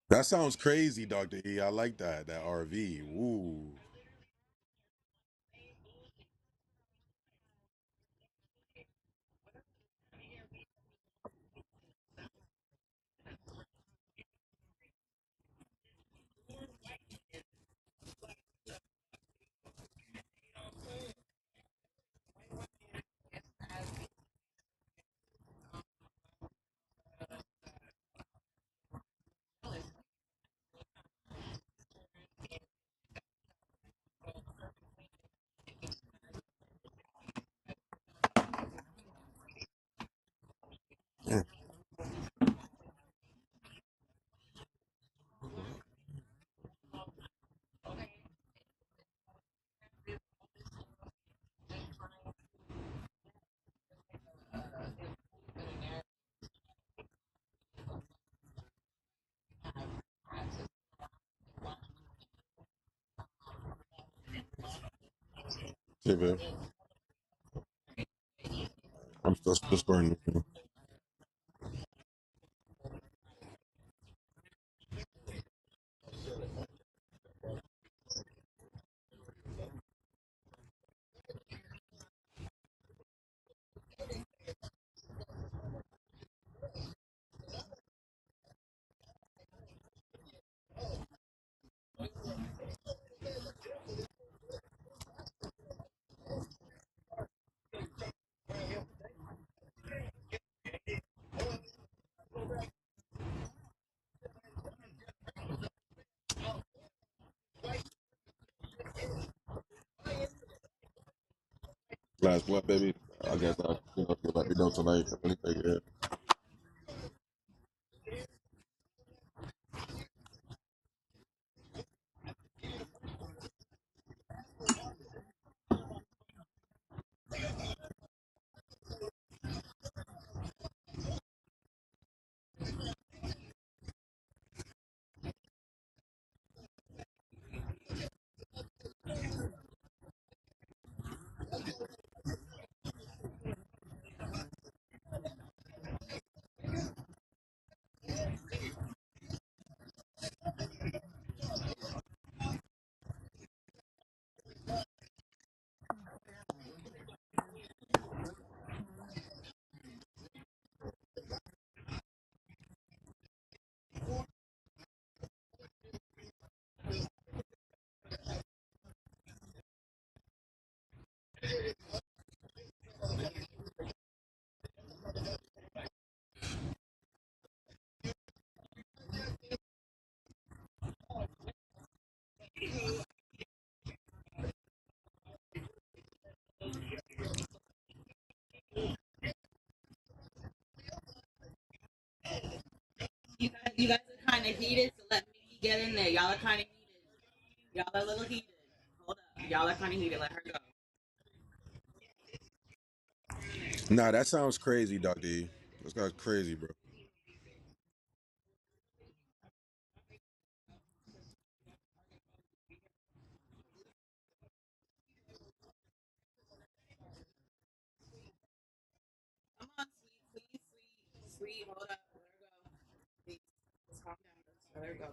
That sounds crazy, Dr. E. I like that. That RV. Woo. Yeah, babe. I'm still starting. Last what, baby? I guess you'll let me know tonight. If anything, yeah. You guys are kind of heated, so let me get in there. Y'all are kind of heated. Y'all are a little heated. Hold up. Y'all are kind of heated. Let her go. Nah, that sounds crazy, Dr. E. That's got crazy, bro. Come on, sweet, sweet, sweet, sweet. Hold up. Let her go. Please. Just calm down. Just let her go.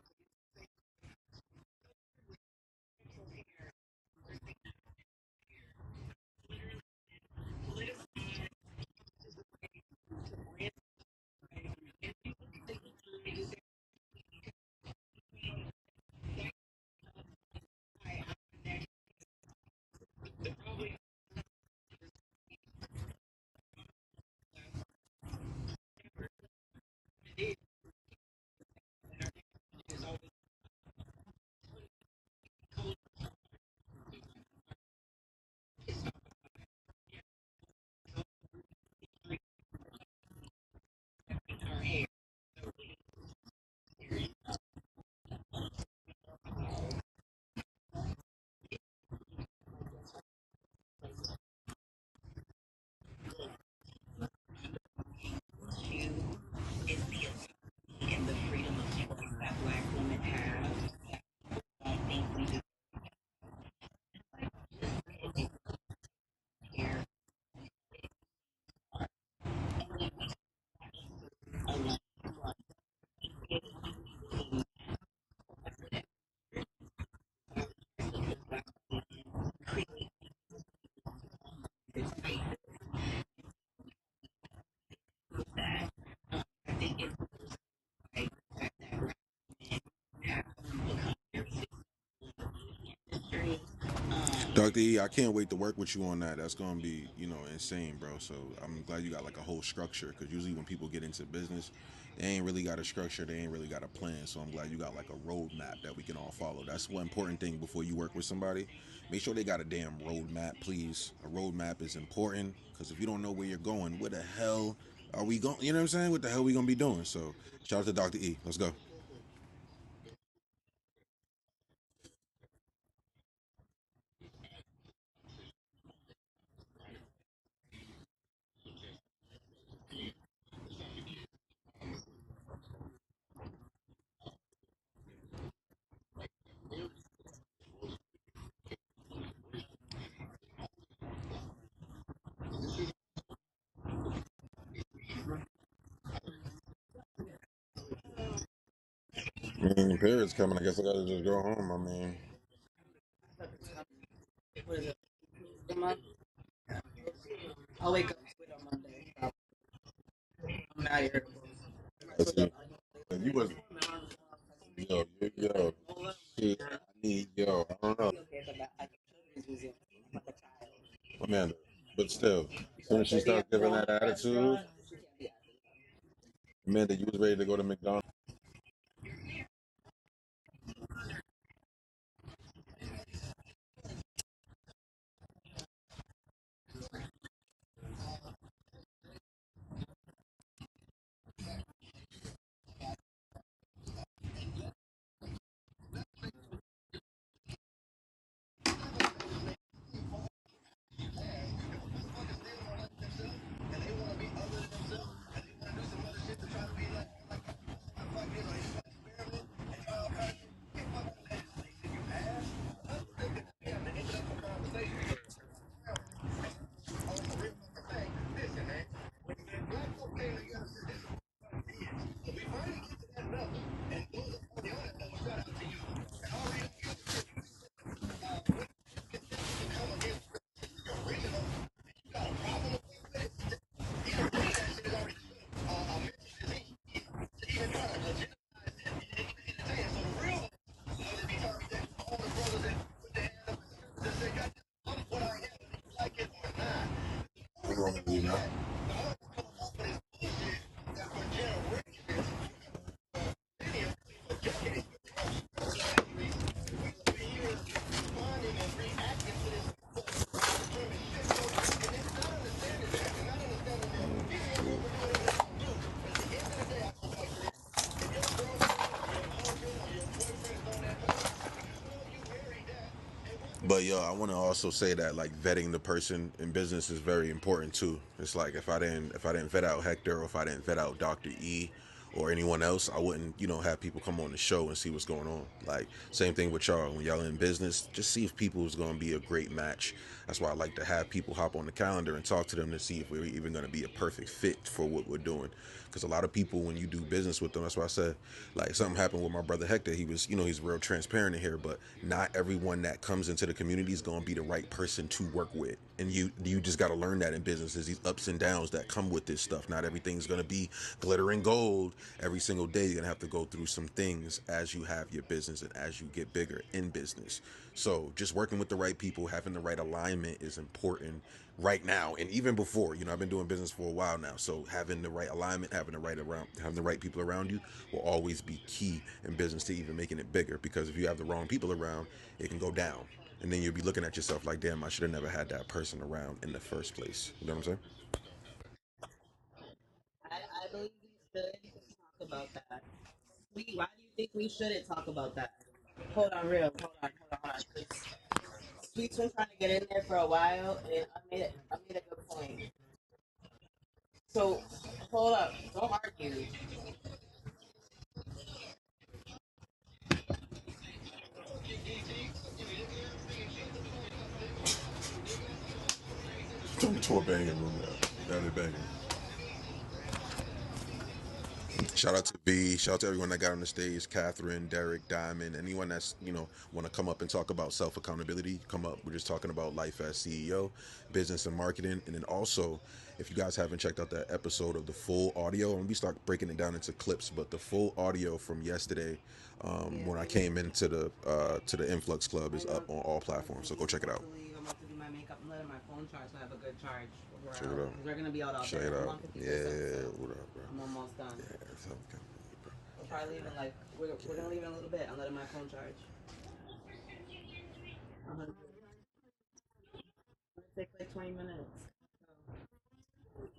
Dr. E, I can't wait to work with you on that. That's gonna be, insane, bro. So I'm glad you got like a whole structure. Cause usually when people get into business, they ain't really got a structure. They ain't really got a plan. So I'm glad you got like a roadmap that we can all follow. That's one important thing before you work with somebody. Make sure they got a damn roadmap, please. A roadmap is important. Cause if you don't know where you're going, where the hell are we going? You know what I'm saying? What the hell we gonna be doing? So shout out to Dr. E. Let's go. I mean, period's coming. I guess I gotta just go home. I mean, What is it? The month? I'll wake up with on Monday. I'm out of here. let's see. You was yo. Shit, I need yo. I don't know, Amanda. But still, as soon as she starts giving that attitude, Amanda, you was ready to go to McDonald's. What's wrong with you now? But yo, I want to also say that like vetting the person in business is very important too. It's like if I didn't vet out Hector or if I didn't vet out Dr. E or anyone else, I wouldn't have people come on the show and see what's going on. Like same thing with y'all when y'all in business, just see if people is going to be a great match. That's why I like to have people hop on the calendar and talk to them to see if we're even going to be a perfect fit for what we're doing. Because a lot of people, when you do business with them, that's why I said, like, something happened with my brother Hector. He was, he's real transparent in here, but not everyone that comes into the community is going to be the right person to work with. And you just got to learn that in business. There's these ups and downs that come with this stuff. Not everything's going to be glitter and gold every single day. You're going to have to go through some things as you have your business and as you get bigger in business. So just working with the right people, having the right alignment is important right now and even before. I've been doing business for a while now, so having the right alignment, having the right people around you will always be key in business to even making it bigger, because if you have the wrong people around, it can go down, and then you'll be looking at yourself like, damn, I should have never had that person around in the first place. You know what I'm saying? I believe we should talk about that. Why do you think we shouldn't talk about that? Hold on, real. Hold on. Sweet's been trying to get in there for a while, and I made a good point. So, hold up. Don't argue. Turn to a banging room now. Now they're banging. Shout out to V. Shout out to everyone that got on the stage. Catherine, Derek, Diamond, anyone that's want to come up and talk about self accountability. Come up. We're just talking about life as CEO, business and marketing, and then also, if you guys haven't checked out that episode of the full audio, and we start breaking it down into clips, but the full audio from yesterday, Yeah, when I baby. came into the Influx Club, I is know up I'm on all about to platforms. So go leave. check I'm it about out. to leave. I'm about to do my makeup. I'm letting my phone charge so I have a good charge when we're Check it out. out. Because we're going to be out all Check day. it I'm out. on 50%, Yeah, so what up, bro? I'm almost done. Yeah, self accountability, bro. We'll probably leave in like, we're going to leave in a little bit. I'm letting my phone charge. I'm going to take like 20 minutes. So.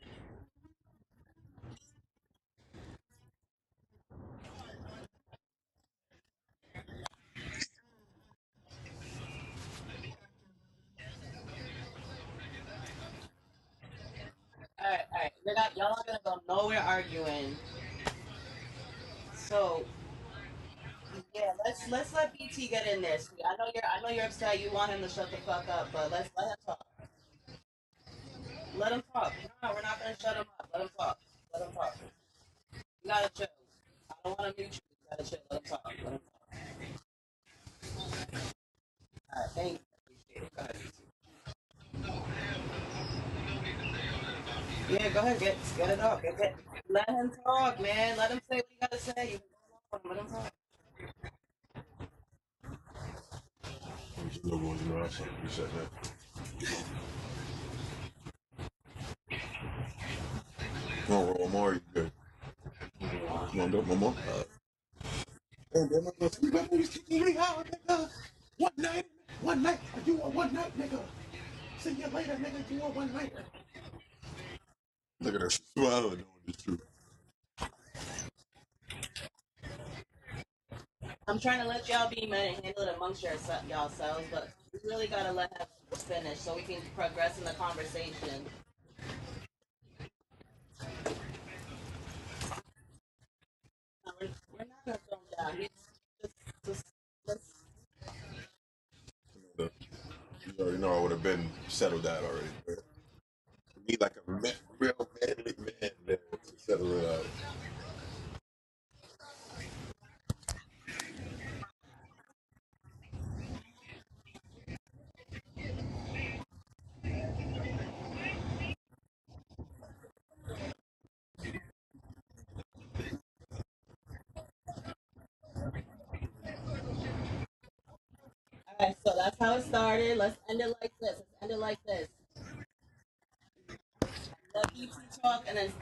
All right. Y'all are going to go nowhere arguing. So, yeah, let's let BT get in there. Sweet. I know you're upset. You want him to shut the fuck up, but let's let him talk. Let him talk. No, we're not gonna shut him up. Let him talk. Let him talk. You gotta chill. I don't want to mute you. You gotta chill. Let him talk. Let him talk. All right, thank you. Appreciate it. Go ahead. Yeah, go ahead. Get it off. Let him talk, man. Let him say what he gotta say. You let him talk. You said that. Come on, roll one more. You good? If you want. You want to do one more? And then my see that movie's kicking me out, nigga. One night, one night. You want one night, nigga. See you later, nigga. You want one night. Look at her smiling, knowing the truth. I'm trying to let y'all be men and handle it amongst yourselves, but we really gotta let him finish so we can progress in the conversation. No, we're not gonna throw him down. He's just let's. You already know I would have been settled that already. Man. Need like a real manly man there to settle it out. Alright, so that's how it started. Let's end it like this. Let's end it like this. Let BT talk and then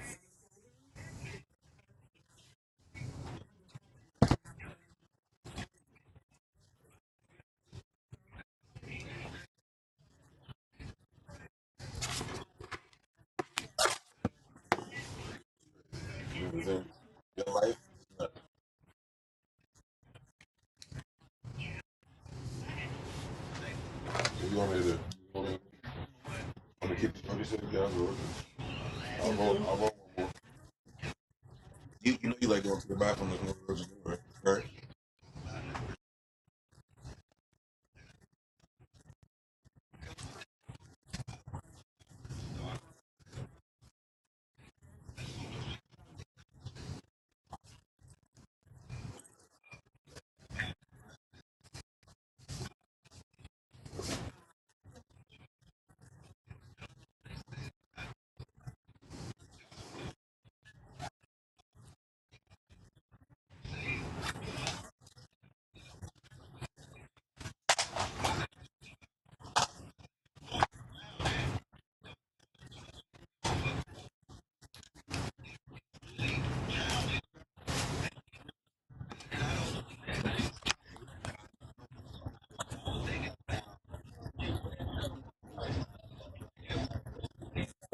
You know what I'm saying? Your life. What you want me to do? Want me to keep? Let me sit down. I'll roll one more. You know you like going to the bathroom. There's no girls to do, right? Right?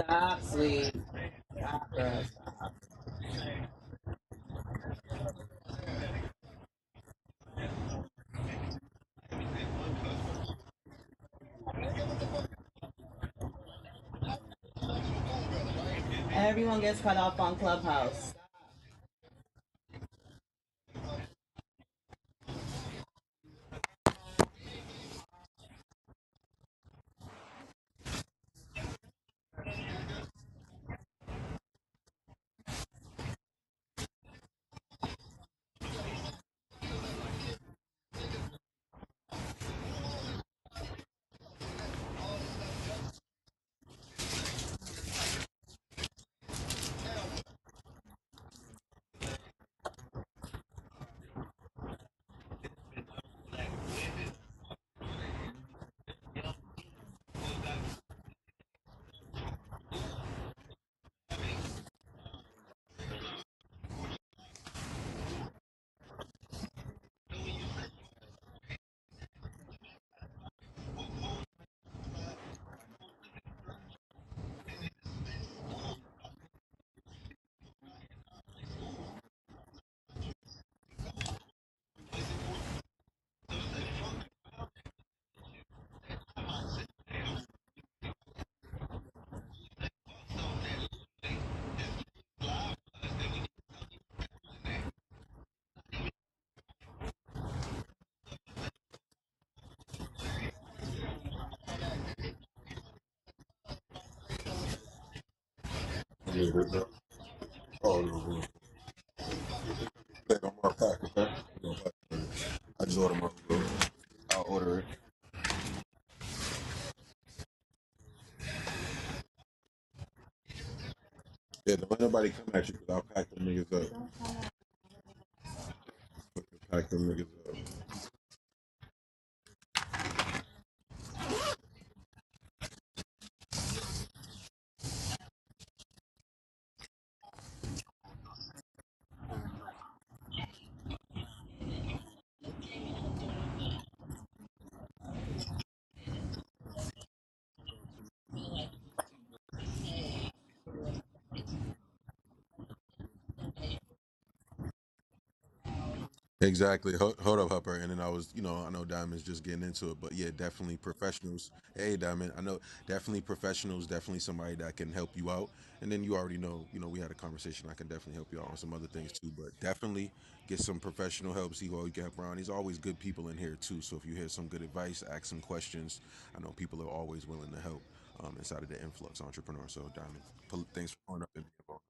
stop, sweet. Stop, girl. Stop. Everyone gets cut off on Clubhouse. Yeah, oh, no, no. They don't want to pack, okay? No pack. I just order my food. I'll order it. Yeah, don't let nobody come at you because I'll pack them niggas up. Pack them niggas up. Exactly. Hold up, Hupper. And then I was, I know Diamond's just getting into it, but yeah, definitely professionals. Hey, Diamond, I know definitely professionals, definitely somebody that can help you out. And then you already know, we had a conversation. I can definitely help you out on some other things too, but definitely get some professional help. See who you can help around. There's always good people in here too. So if you hear some good advice, ask some questions. I know people are always willing to help inside of the influx entrepreneur. So, Diamond, thanks for calling up and being involved.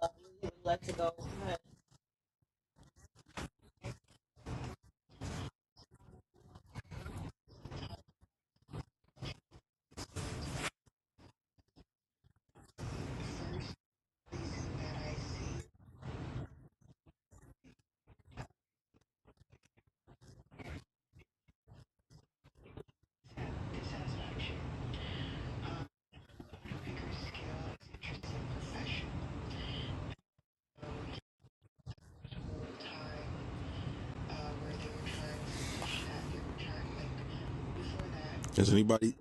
No, you would like to go. Go ahead. Does anybody?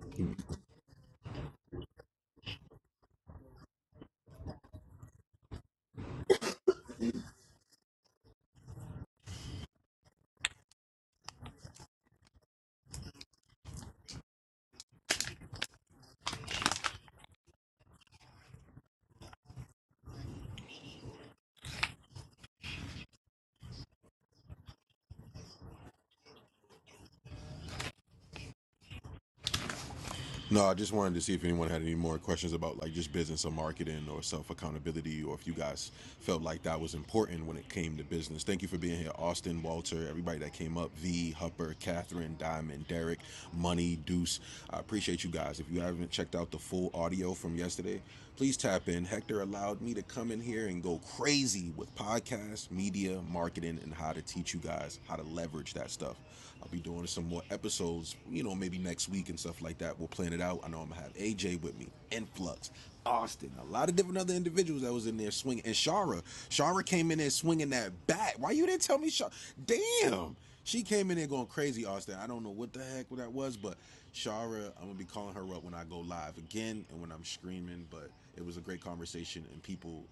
No, I just wanted to see if anyone had any more questions about like just business or marketing or self accountability, or if you guys felt like that was important when it came to business. Thank you for being here, Austin, Walter, everybody that came up, V, Hupper, Catherine, Diamond, Derek, Money, Deuce. I appreciate you guys. If you haven't checked out the full audio from yesterday, please tap in. Hector allowed me to come in here and go crazy with podcasts, media, marketing, and how to teach you guys how to leverage that stuff. I'll be doing some more episodes, maybe next week and stuff like that. We'll plan it it out. I know I'm gonna have AJ with me, Influx, Austin, a lot of different other individuals that was in there swinging, and Shara came in there swinging that bat. Why you didn't tell me, Shara? Damn, she came in there going crazy, Austin. I don't know what the heck that was, but Shara, I'm gonna be calling her up when I go live again and when I'm screaming. But it was a great conversation, and people,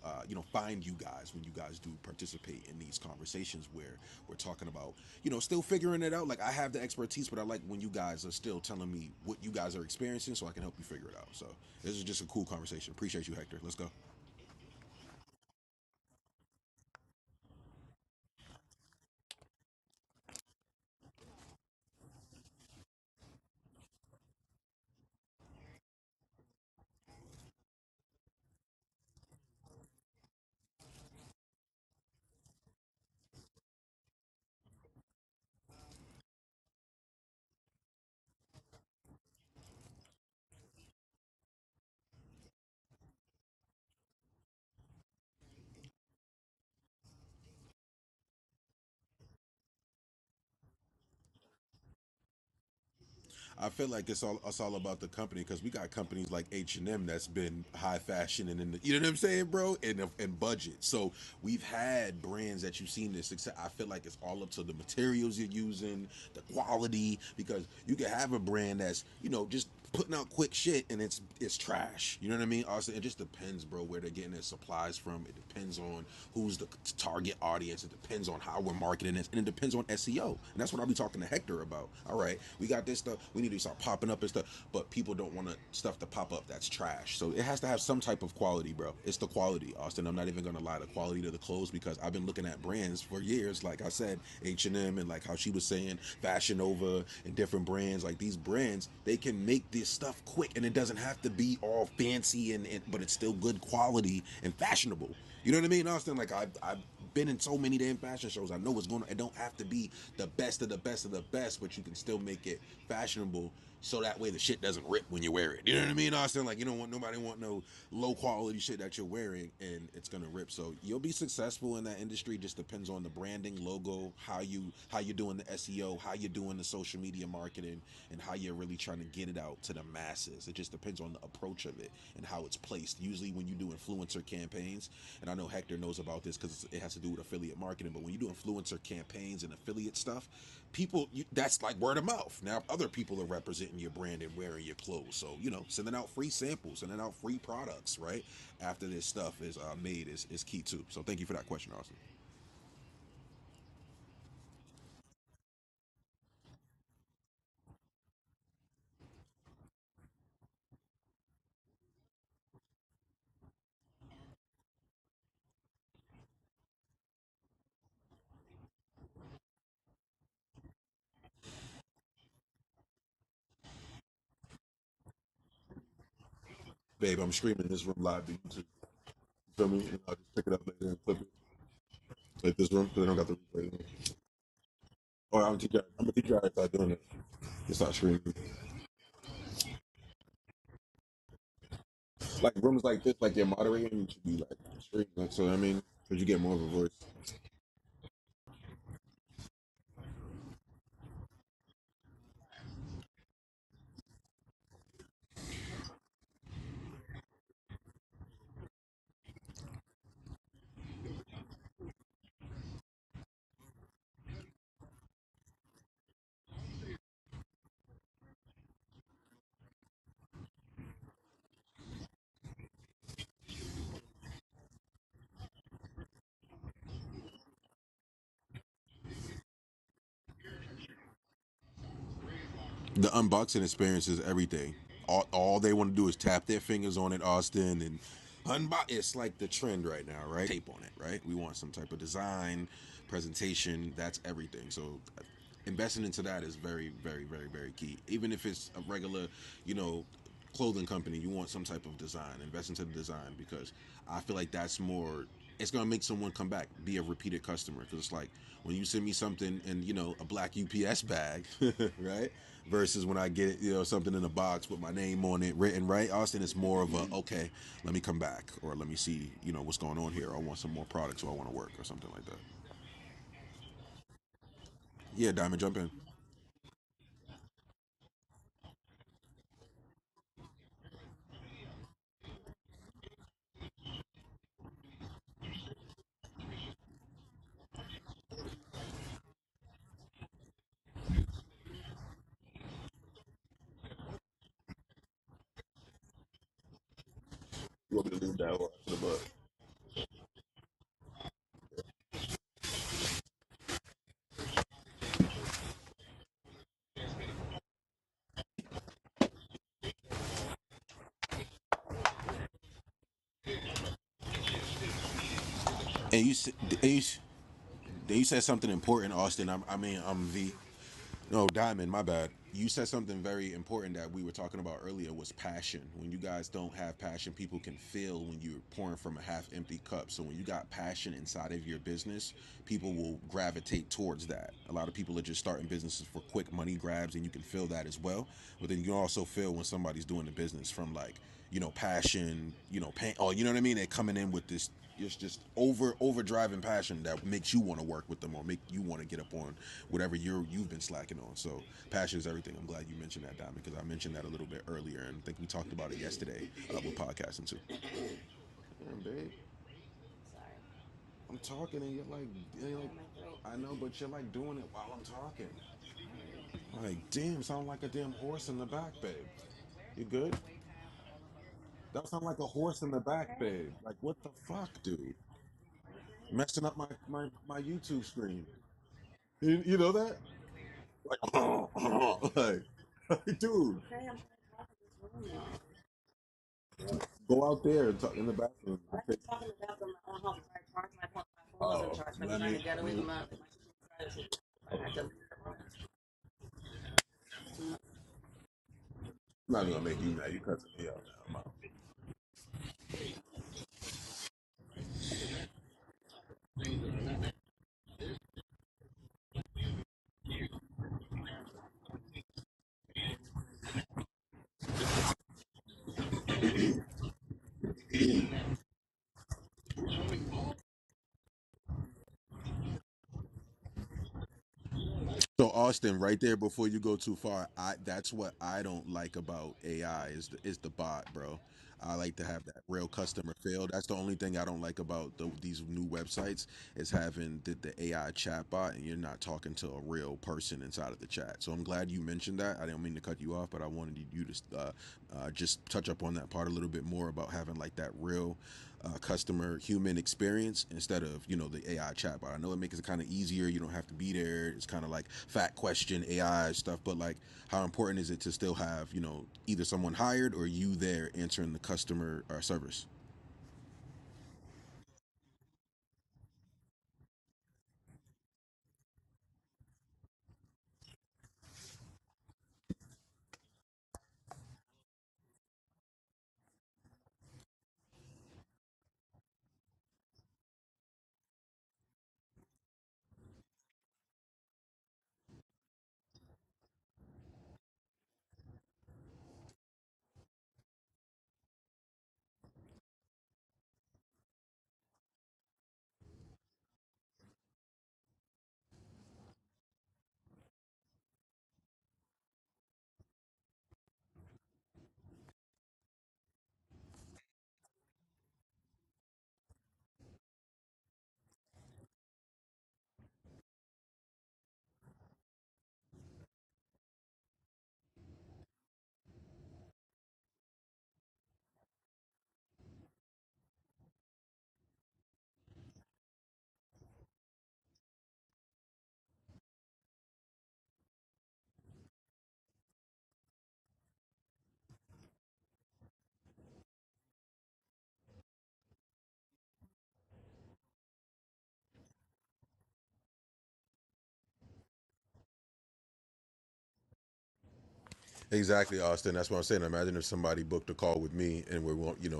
find you guys when you guys do participate in these conversations where we're talking about, still figuring it out. Like I have the expertise, but I like when you guys are still telling me what you guys are experiencing, so I can help you figure it out. So this is just a cool conversation. Appreciate you, Hector. Let's go. I feel like it's all about the company because we got companies like H&M that's been high fashion and in the, you know what I'm saying, bro, and budget. So we've had brands that you've seen this success. I feel like it's all up to the materials you're using, the quality, because you can have a brand that's just putting out quick shit and it's trash. You know what I mean? Also, it just depends, bro, where they're getting their supplies from. It depends on who's the target audience. It depends on how we're marketing this, and it depends on SEO. And that's what I'll be talking to Hector about. All right, we got this stuff. We need to start popping up and stuff, but people don't want stuff to pop up that's trash. So it has to have some type of quality, bro. It's the quality, Austin. I'm not even gonna lie, the quality of the clothes, because I've been looking at brands for years. Like I said, H&M, and like how she was saying, Fashion Nova and different brands. Like these brands, they can make this stuff quick, and it doesn't have to be all fancy, and but it's still good quality and fashionable. You know what I mean, Austin? Like I've been in so many damn fashion shows. I know what's going on. It don't have to be the best of the best of the best, but you can still make it fashionable, so that way the shit doesn't rip when you wear it. You know what I mean, Austin? Like you don't want nobody want no low quality shit that you're wearing and it's gonna rip. So you'll be successful in that industry. Just depends on the branding, logo, how you're doing the SEO, how you're doing the social media marketing, and how you're really trying to get it out to the masses. It just depends on the approach of it and how it's placed. Usually when you do influencer campaigns, and I know Hector knows about this because it has to do with affiliate marketing, but when you do influencer campaigns and affiliate stuff, that's like word of mouth. Now if other people are representing your brand and wearing your clothes, so sending out free samples, sending out free products, right, after this stuff is made is key too. So thank you for that question, Austin. Babe, I'm streaming this room live to YouTube. You feel me? And I'll just pick it up later and flip it. Like this room, because I don't got the replay. Or I'm gonna teach you how to start doing it. Just start streaming. Like rooms like this, like you're moderating, you should be like streaming. Like, so I mean, because you get more of a voice. The unboxing experience is everything. All they want to do is tap their fingers on it, Austin, and unbox. It's like the trend right now, right? Tape on it, right? We want some type of design, presentation. That's everything. So investing into that is very, very, very, very key. Even if it's a regular, you know, clothing company, you want some type of design. Invest into the design, because I feel like that's more. It's gonna make someone come back, be a repeated customer. Because it's like when you send me something in, a black UPS bag, right? Versus when I get something in a box with my name on it written, right? Austin, it's more of a, okay, let me come back, or let me see what's going on here. I want some more products, or I want to work, or something like that. Yeah, Diamond, jump in. want me to leave that or the butt? And you said something important, Austin. I'm V. No, Diamond, my bad. You said something very important that we were talking about earlier was passion. When you guys don't have passion, people can feel when you're pouring from a half empty cup. So when you got passion inside of your business, people will gravitate towards that. A lot of people are just starting businesses for quick money grabs, and you can feel that as well. But then you can also feel when somebody's doing the business from like, passion, pain. Oh, you know what I mean? They're coming in with this it's just overdriving passion that makes you want to work with them or make you want to get up on whatever you've been slacking on. So passion is everything. I'm glad you mentioned that, Diamond, because I mentioned that a little bit earlier, and I think we talked about it yesterday with podcasting too. Damn, babe, Sorry. I'm talking and you're like, Clear my throat. I know, but you're like doing it while I'm talking. Sorry. Like, damn, sound like a damn horse in the back, babe. You good? That sound like a horse in the back, Okay. babe. Like, what the fuck, dude? Messing up my YouTube screen. You know that? Like, like, dude, Okay, I'm trying to talk in this room now. go out there and talk in the bathroom. I can talk in the bathroom. My own house. I charge my phone. My phone wasn't Oh, charged. I'm let trying me. to get away from my privacy. I had to leave the room. I'm not gonna make you mad. You cussing me out now. I'm out. So Austin, right there before you go too far, I that's what I don't like about AI is the bot, bro. I like to have that real customer feel. That's the only thing I don't like about these new websites is having the AI chat bot and you're not talking to a real person inside of the chat. So I'm glad you mentioned that. I didn't mean to cut you off, but I wanted you to just touch up on that part a little bit more about having like that real customer human experience instead of the AI chatbot. I know it makes it kind of easier. You don't have to be there. It's kind of like fat question AI stuff, but like how important is it to still have either someone hired or you there answering the customer service? Exactly, Austin. That's what I'm saying. Imagine if somebody booked a call with me and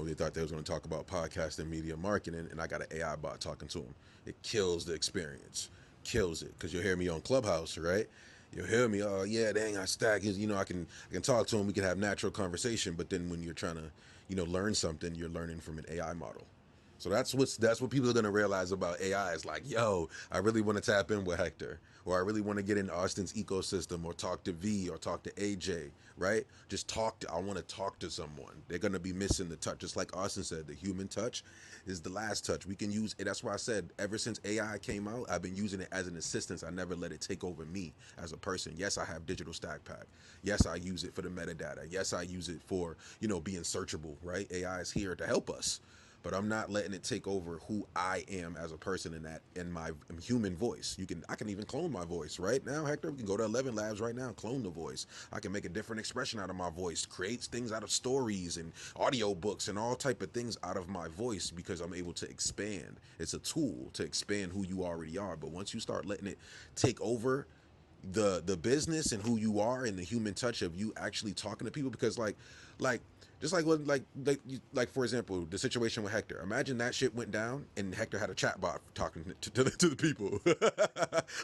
they thought they was going to talk about podcasting, media marketing, and I got an AI bot talking to them. It kills the experience, kills it. Because you'll hear me on Clubhouse, right? You'll hear me. Oh yeah, dang, I stack. I can talk to him. We can have natural conversation. But then when you're trying to, learn something, you're learning from an AI model. So that's what people are gonna realize about AI. Is like, yo, I really want to tap in with Hector, or I really want to get in Austin's ecosystem, or talk to V, or talk to AJ, right? Just talk to. I want to talk to someone. They're gonna be missing the touch, just like Austin said. The human touch is the last touch. We can use it. That's why I said ever since AI came out, I've been using it as an assistance. I never let it take over me as a person. Yes, I have digital stack pack. Yes, I use it for the metadata. Yes, I use it for being searchable. Right? AI is here to help us, but I'm not letting it take over who I am as a person in my human voice. I can even clone my voice right now, Hector. We can go to 11 Labs right now, clone the voice. I can make a different expression out of my voice, create things out of stories and audio books and all type of things out of my voice because I'm able to expand. It's a tool to expand who you already are. But once you start letting it take over the business and who you are and the human touch of you actually talking to people, because like just like when like for example the situation with Hector, imagine that shit went down and Hector had a chatbot talking to the people.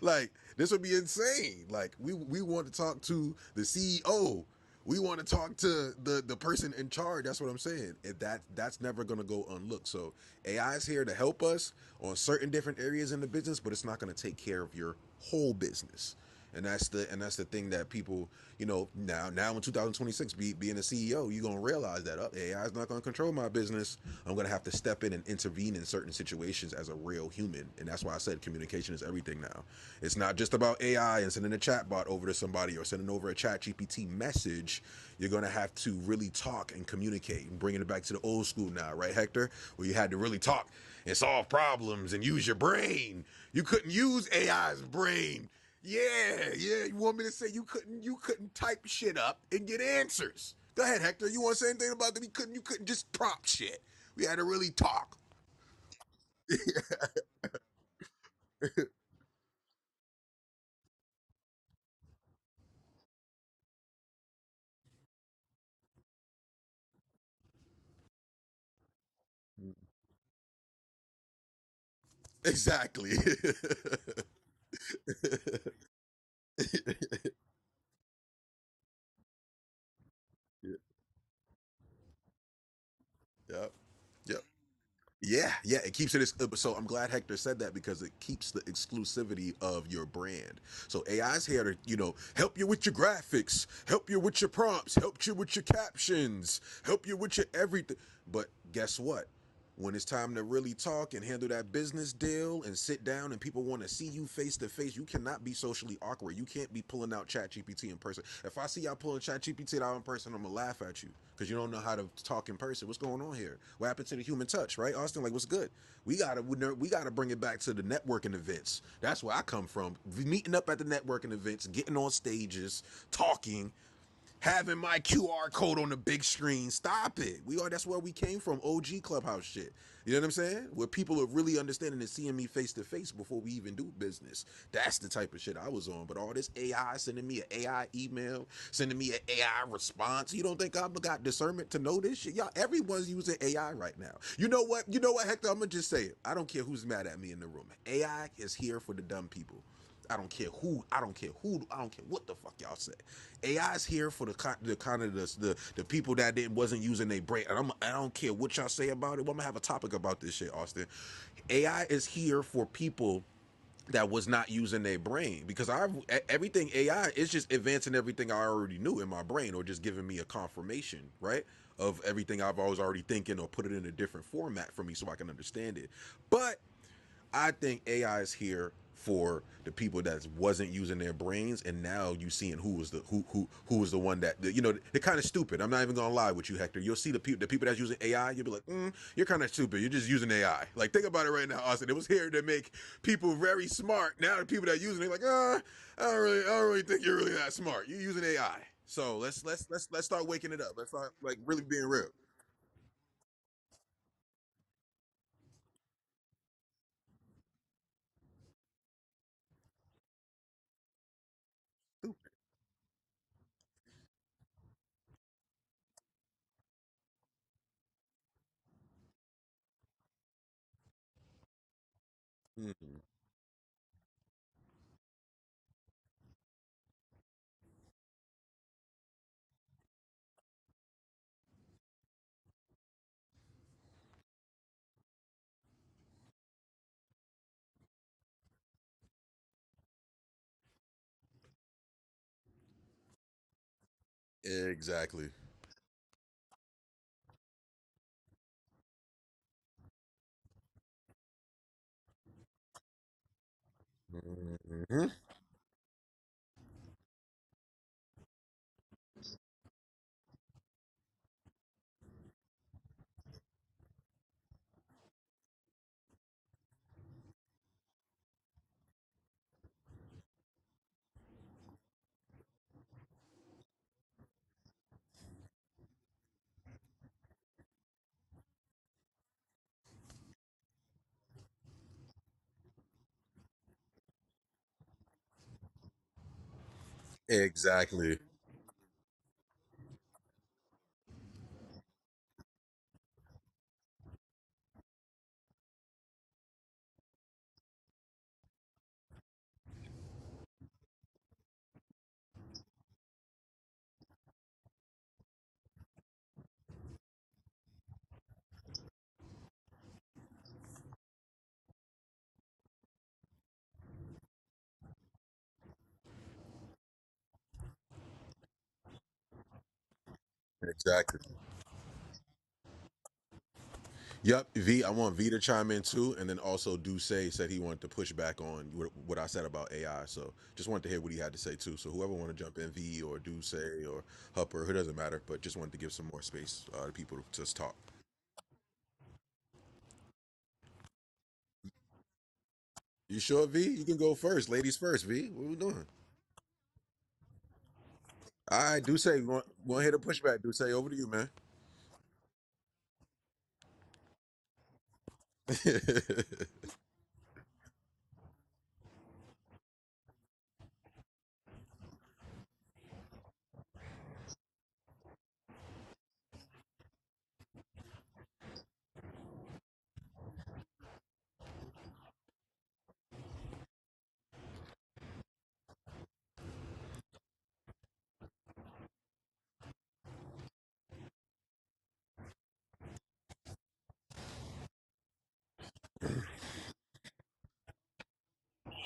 Like this would be insane. Like we want to talk to the CEO, we want to talk to the person in charge. That's what I'm saying. That's never going to go unlooked. So AI is here to help us on certain different areas in the business, but it's not going to take care of your whole business. And that's the thing that people, now in 2026, being a CEO, you're gonna realize that AI is not gonna control my business. I'm gonna have to step in and intervene in certain situations as a real human, and that's why I said communication is everything now. It's not just about AI and sending a chat bot over to somebody or sending over a chat GPT message. You're gonna have to really talk and communicate, and bringing it back to the old school now, right, Hector? Where you had to really talk and solve problems and use your brain. You couldn't use AI's brain. Yeah. You want me to say you couldn't type shit up and get answers? Go ahead, Hector. You want to say anything about that? You couldn't just prompt shit. We had to really talk. Exactly. Yep. Yep. Yeah, it keeps it. So I'm glad Hector said that because it keeps the exclusivity of your brand. So AI is here to, help you with your graphics, help you with your prompts, help you with your captions, help you with your everything. But guess what? When it's time to really talk and handle that business deal and sit down and people want to see you face to face, you cannot be socially awkward. You can't be pulling out Chat GPT in person. If I see y'all pulling Chat GPT out in person, I'm gonna laugh at you because you don't know how to talk in person. What's going on here? What happened to the human touch, right, Austin? Like, what's good? We gotta bring it back to the networking events. That's where I come from. Meeting up at the networking events, getting on stages, talking, having my QR code on the big screen. Stop it. That's where we came from. OG Clubhouse shit. You know what I'm saying? Where people are really understanding and seeing me face to face before we even do business. That's the type of shit I was on. But all this AI sending me an AI email, sending me an AI response. You don't think I've got discernment to know this shit? Y'all, everyone's using AI right now. You know what? You know what, Hector? I'm gonna just say it. I don't care who's mad at me in the room. AI is here for the dumb people. I don't care who. I don't care who. I don't care what the fuck y'all say. AI is here for the kind of the people that wasn't using their brain. And I don't care what y'all say about it. I'm gonna have a topic about this shit, Austin. AI is here for people that was not using their brain because everything AI is just advancing everything I already knew in my brain or just giving me a confirmation, right? Of everything I've always already thinking or put it in a different format for me so I can understand it. But I think AI is here for the people that wasn't using their brains, and now you seeing who was the one that they're kind of stupid. I'm not even gonna lie with you, Hector. You'll see the people that's using AI. You'll be like, you're kind of stupid. You're just using AI. Like think about it right now, Austin. It was here to make people very smart. Now the people that use it, they're like, I don't really think you're really that smart. You're using AI. So let's start waking it up. Let's start like really being real. Mhm. Exactly. Mhm. Exactly. Exactly. Yep, V. I want V to chime in too, and then also Duce said he wanted to push back on what I said about AI. So just wanted to hear what he had to say too. So whoever want to jump in, V or Duce or Hupper, who doesn't matter, but just wanted to give some more space to people to just talk. You sure, V? You can go first. Ladies first, V. What we doing? All right, Duce, want to hit a pushback? Duce, over to you, man.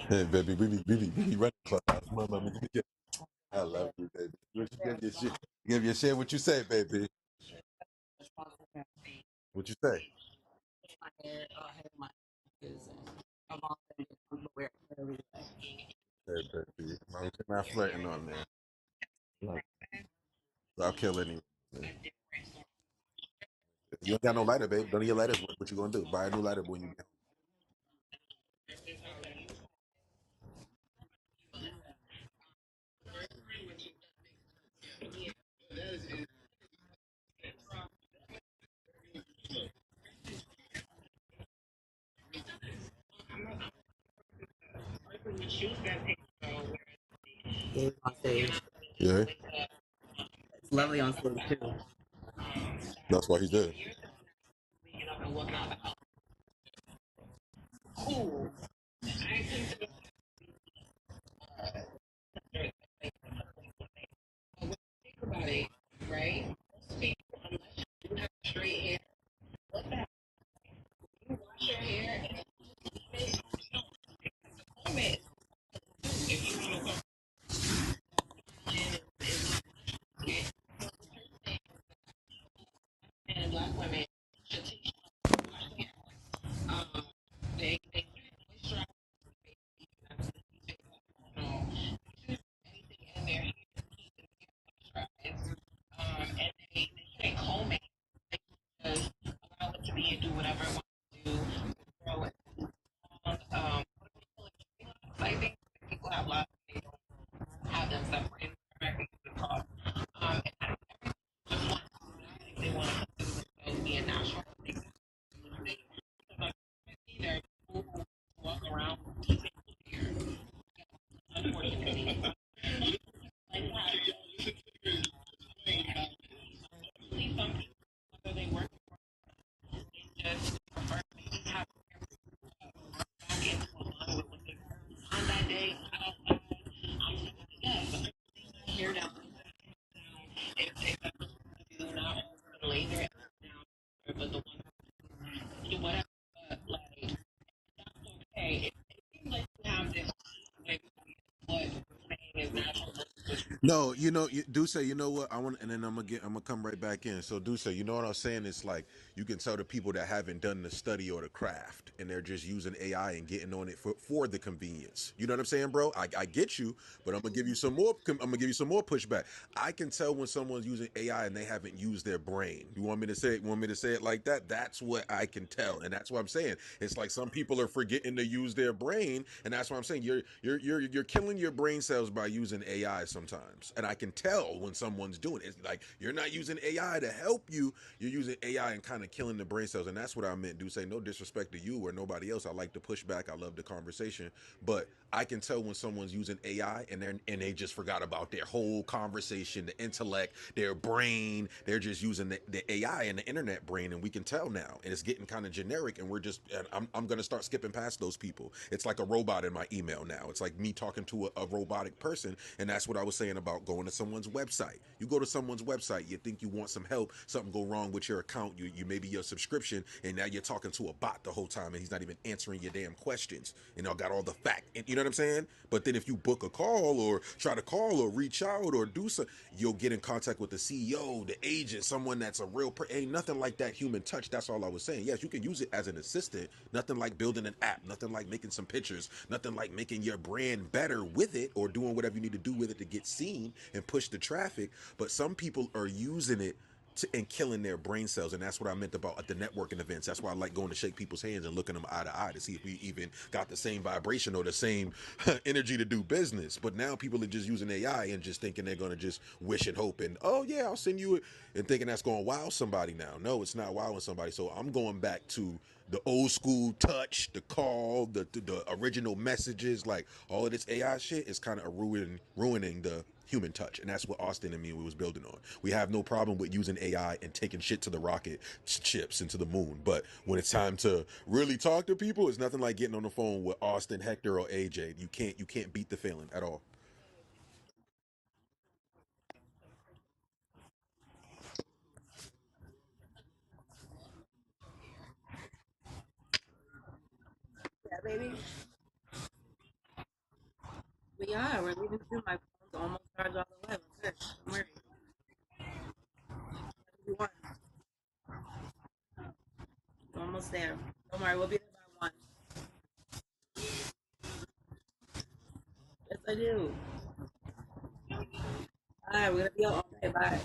Hey, baby, we be running clubhouse. Mama, I love you, baby. Give your shit. Give your shit. What you say, baby? What you say? My hair, hair, my is, I'm all I'm wear hair every day. Hey, baby. Mom, keep not flirting on me. Like, I'll kill anyone. Man. You ain't got no lighter, babe. None of your lighters work. What you gonna do? Buy a new lighter when you get Yeah, on stage. home. Yeah, It's lovely on stage too. that's why he's there. No, do say, you know what I want, and then I'm gonna come right back in. So do say, you know what I'm saying? It's like you can tell the people that haven't done the study or the craft, and they're just using AI and getting on it for the convenience. You know what I'm saying, bro? I get you, but I'm gonna give you some more. I'm gonna give you some more pushback. I can tell when someone's using AI and they haven't used their brain. You want me to say it? Want me to say it like that? That's what I can tell, and that's what I'm saying. It's like some people are forgetting to use their brain, and that's what I'm saying. You're killing your brain cells by using AI sometimes, and I can tell when someone's doing it. It's like you're not using AI to help you. You're using AI and kind of killing the brain cells, and that's what I meant. Do say no disrespect to you or nobody else. I like to push back. I love the conversation, but I can tell when someone's using AI and they just forgot about their whole conversation, the intellect, their brain. They're just using the AI and the internet brain, and we can tell now. And it's getting kind of generic, and I'm gonna start skipping past those people. It's like a robot in my email now. It's like me talking to a robotic person, and that's what I was saying about going to someone's website. You go to someone's website, you think you want some help, something go wrong with your account, you maybe your subscription, and now you're talking to a bot the whole time, and he's not even answering your damn questions. And I got all the fact, and you know what I'm saying? But then if you book a call or try to call or reach out or do so, you'll get in contact with the CEO, the agent, someone that's a real ain't nothing like that human touch. That's all I was saying. Yes, you can use it as an assistant. Nothing like building an app. Nothing like making some pictures. Nothing like making your brand better with it or doing whatever you need to do with it to get seen and push the traffic. But some people are using it and killing their brain cells, and that's what I meant about at the networking events. That's why I like going to shake people's hands and looking them eye to eye to see if we even got the same vibration or the same energy to do business. But now people are just using AI and just thinking they're going to just wish and hope and, oh yeah, I'll send you it, and thinking that's going to wow somebody. Now no, it's not wowing somebody. So I'm going back to the old school touch, the call, the original messages. Like all of this AI shit is kind of ruining the human touch, and that's what Austin and me was building on. We have no problem with using AI and taking shit to the rocket ships and to the moon, but when it's time to really talk to people, it's nothing like getting on the phone with Austin, Hector, or AJ. You can't beat the feeling at all. Yeah, baby. We are. We're leaving soon. My phone's almost charged all the way. We're good. Don't worry. We want. We're almost there. Don't worry. We'll be there by 1. Yes, I do. All right. We're gonna be out. Okay. Bye.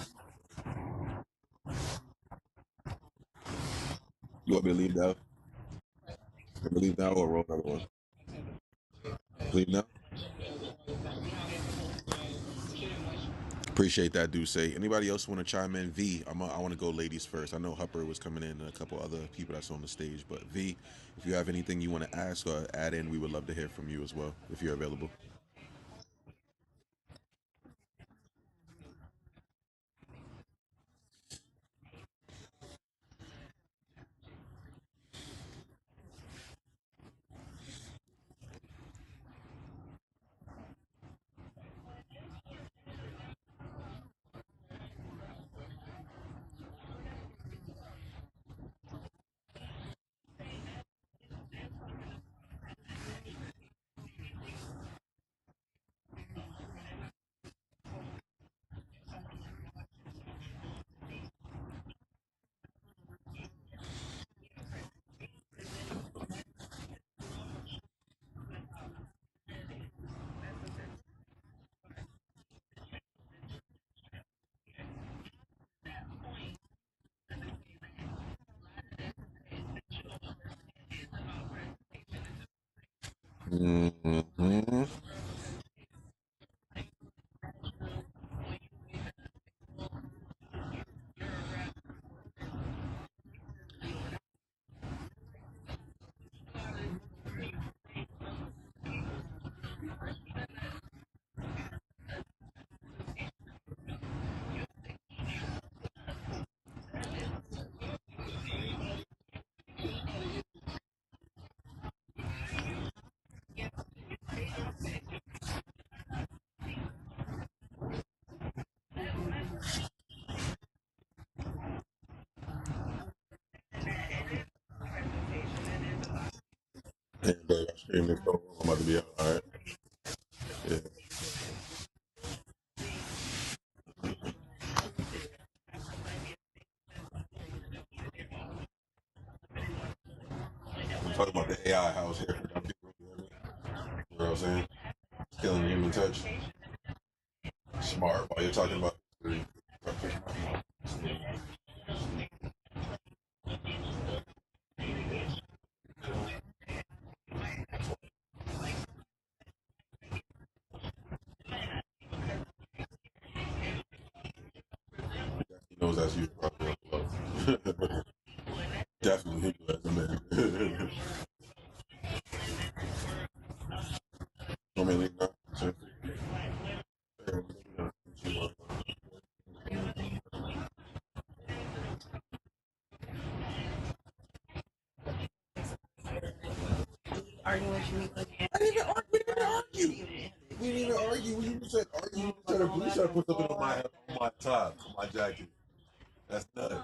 You want me to leave now? Want me to leave now or roll another one? Leave now. Appreciate that, do say. Anybody else want to chime in? I want to go ladies first. I know Hupper was coming in and a couple other people that's on the stage, but V, if you have anything you want to ask or add in, we would love to hear from you as well if you're available. Mm-hmm. And I streamed this over. I'm about to be out. All right. Yeah. talking about the AI house here for dumb people. You know what I'm saying? Killing the human touch. Smart. While you're talking about history. He knows that's you, bro. Definitely hit you as a man. Want me to leave now? Sure. Arguing with you again. I didn't even argue. We didn't even argue. We didn't even argue. When you said argue, you try to put something on my top, on my jacket. That's nuts.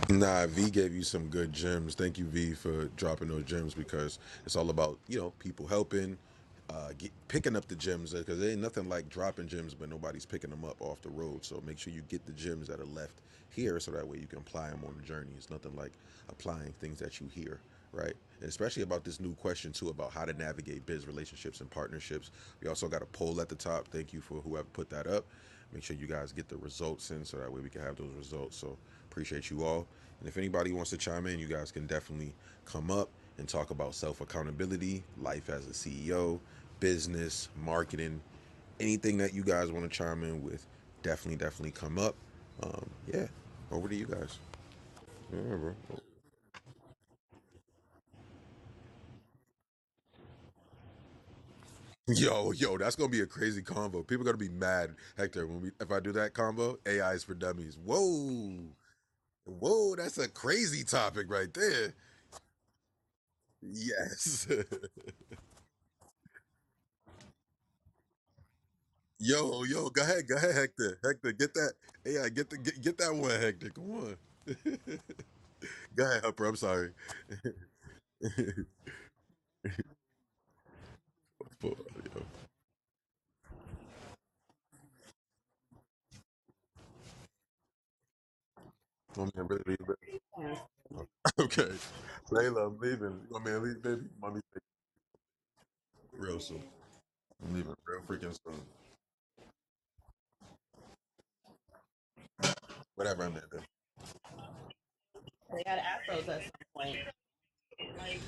Nah, V gave you some good gems. Thank you, V, for dropping those gems because it's all about people helping, picking up the gems because there ain't nothing like dropping gems, but nobody's picking them up off the road. So make sure you get the gems that are left here, so that way you can apply them on the journey. It's nothing like applying things that you hear, right? And especially about this new question too about how to navigate biz relationships and partnerships. We also got a poll at the top. Thank you for whoever put that up. Make sure you guys get the results in so that way we can have those results. So appreciate you all. And if anybody wants to chime in, you guys can definitely come up and talk about self accountability, life as a CEO, business, marketing, anything that you guys want to chime in with. Definitely come up. Yeah, over to you guys. Yeah, bro. Yo, that's gonna be a crazy combo. People are gonna be mad, Hector, if I do that combo. AI is for dummies. Whoa, that's a crazy topic right there. Yes. Go ahead, Hector. Hector, get that. AI, get that one, Hector. Come on. Go ahead, Hopper. I'm sorry. Want me to really leave it? Okay. Layla, I'm leaving. You want me to leave, baby? Mommy, real soon. I'm leaving real freaking soon. Whatever I'm there. They got afros at some point. Like,